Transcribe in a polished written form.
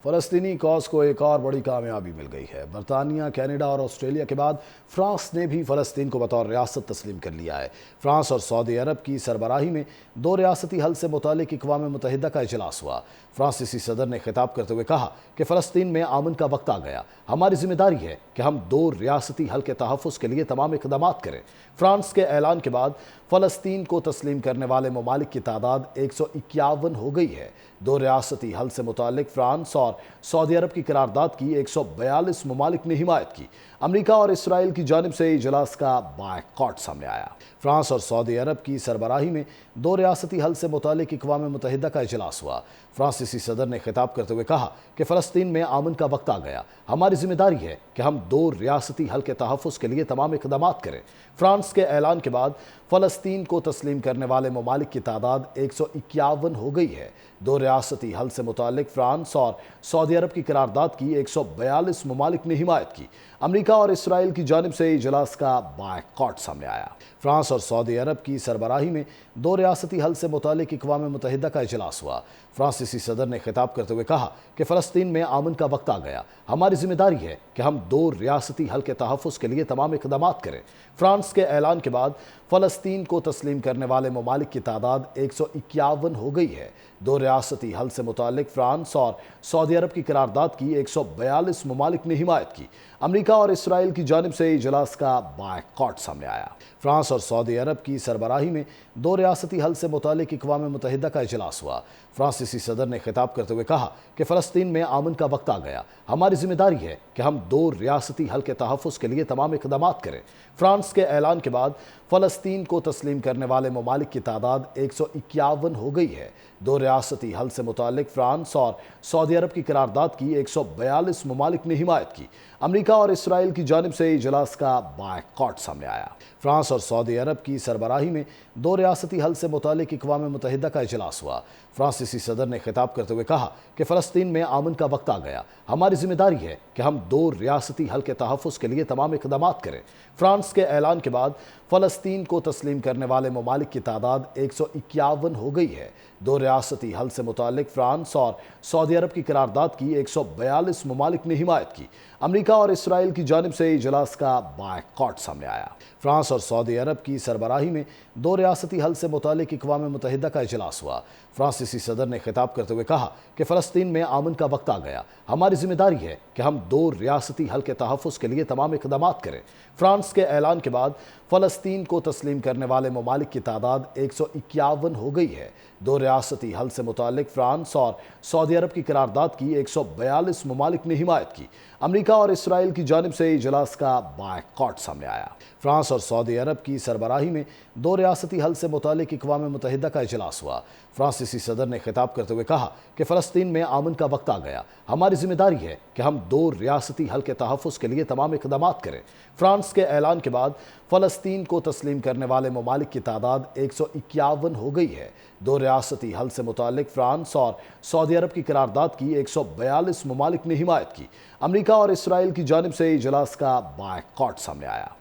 فلسطینی کاز کو ایک اور بڑی کامیابی مل گئی ہے۔ برطانیہ، کینیڈا اور آسٹریلیا کے بعد فرانس نے بھی فلسطین کو بطور ریاست تسلیم کر لیا ہے۔ فرانس اور سعودی عرب کی سربراہی میں دو ریاستی حل سے متعلق اقوام متحدہ کا اجلاس ہوا۔ فرانسیسی صدر نے خطاب کرتے ہوئے کہا کہ فلسطین میں امن کا وقت آ گیا۔ ہماری ذمہ داری ہے کہ ہم دو ریاستی حل کے تحفظ کے لیے تمام اقدامات کریں۔ فرانس کے اعلان کے بعد فلسطین کو تسلیم کرنے والے ممالک کی تعداد 151 ہو گئی ہے۔ دو ریاستی حل سے متعلق فرانس اور سعودی عرب کی قرارداد کی 142 ممالک نے حمایت کی۔ امریکہ اور اسرائیل کی جانب سے اجلاس کا بائیکاٹ سامنے آیا۔ فرانس اور سعودی عرب کی سربراہی میں دو ریاستی حل سے متعلق اقوام متحدہ کا اجلاس ہوا۔ فرانسیسی صدر نے خطاب کرتے ہوئے کہا کہ فلسطین میں امن کا وقت آ گیا۔ ہماری ذمہ داری ہے کہ ہم دو ریاستی حل کے تحفظ کے لیے تمام اقدامات کریں۔ فرانس کے اعلان کے بعد فلسطین کو تسلیم کرنے والے ممالک کی تعداد 151 ہو گئی ہے۔ دو ریاستی حل سے متعلق فرانس اور سعودی عرب کی قرارداد کی 142 ممالک نے حمایت کی۔ امریکہ اور اسرائیل کی جانب سے اجلاس کا بائیکاٹ سامنے آیا۔ فرانس اور سعودی عرب کی سربراہی میں دو ریاستی حل سے متعلق اقوام متحدہ کا اجلاس ہوا۔ فرانسیسی صدر نے خطاب کرتے ہوئے کہا کہ فلسطین میں امن کا وقت آ گیا۔ ہماری ذمہ داری ہے کہ ہم دو ریاستی حل کے تحفظ کے لیے تمام اقدامات کریں۔ فرانس کے اعلان کے بعد فلسطین کو تسلیم کرنے والے ممالک کی تعداد 151 ہو گئی ہے۔ دو ریاستی حل سے متعلق فرانس اور سعودی عرب کی قرارداد کی 142 ممالک نے حمایت کی۔ امریکہ اور اسرائیل کی جانب سے اجلاس کا بائیکاٹ سامنے آیا۔ فرانس اور سعودی عرب کی سربراہی میں دو ریاستی حل سے متعلق اقوام متحدہ کا اجلاس ہوا۔ فرانسیسی صدر نے خطاب کرتے ہوئے کہا کہ فلسطین میں امن کا وقت آ گیا۔ ہماری ذمہ داری ہے کہ ہم دو ریاستی حل کے تحفظ کے لیے تمام اقدامات کریں۔ فرانس کے اعلان کے بعد فلسطین کو تسلیم کرنے والے ممالک کی تعداد 151 ہو گئی ہے۔ دو ریاستی حل سے متعلق فرانس اور سعودی عرب کی قرارداد کی 142 ممالک نے حمایت کی۔ امریکہ اور اسرائیل کی جانب سے اجلاس کا بائیکاٹ سامنے آیا۔ فرانس اور سعودی عرب کی سربراہی میں دو ریاستی حل سے متعلق اقوام متحدہ کا اجلاس ہوا۔ فرانسیسی صدر نے خطاب کرتے ہوئے کہا کہ فلسطین میں امن کا وقت آ گیا۔ ہماری ذمہ داری ہے کہ ہم دو ریاستی حل کے تحفظ کے لیے تمام اقدامات کریں۔ فرانس کے اعلان کے بعد فلسطین کو تسلیم کرنے والے ممالک کی تعداد 151 ہو گئی ہے۔ دو ریاستی حل سے متعلق فرانس اور سعودی عرب کی قرارداد کی 142 ممالک نے حمایت کی۔ امریکہ اور اسرائیل کی جانب سے اجلاس کا بائیکاٹ سامنے آیا۔ فرانس اور سعودی عرب کی سربراہی میں دو ریاستی حل سے متعلق اقوام متحدہ کا اجلاس ہوا۔ فرانسیسی صدر نے خطاب کرتے ہوئے کہا کہ فلسطین میں امن کا وقت آ گیا۔ ہماری ذمہ داری ہے کہ ہم دو ریاستی حل کے تحفظ کے لیے تمام اقدامات کریں۔ فرانس کے اعلان کے بعد فلسطین کو تسلیم کرنے والے ممالک کی تعداد 151 ہو گئی ہے۔ دو ریاستی حل سے متعلق فرانس اور سعودی عرب کی قرارداد کی 142 ممالک نے حمایت کی۔ امریکہ اور اسرائیل کی جانب سے اجلاس کا بائیکاٹ سامنے آیا۔ فرانس اور سعودی عرب کی سربراہی میں دو ریاستی حل سے متعلق اقوام متحدہ کا اجلاس ہوا۔ فرانسیسی صدر نے خطاب کرتے ہوئے کہا کہ فلسطین میں امن کا وقت آ گیا۔ ہماری ذمہ داری ہے کہ ہم دو ریاستی حل کے تحفظ کے لیے تمام اقدامات کریں۔ فرانس کے اعلان کے بعد فلسطین کو تسلیم کرنے والے ممالک کی تعداد 151 ہو گئی ہے۔ دو ریاستی حل سے متعلق فرانس اور سعودی عرب کی قرارداد کی 142 ممالک نے حمایت کی۔ امریکہ اور اسرائیل کی جانب سے اجلاس کا بائیکاٹ سامنے آیا۔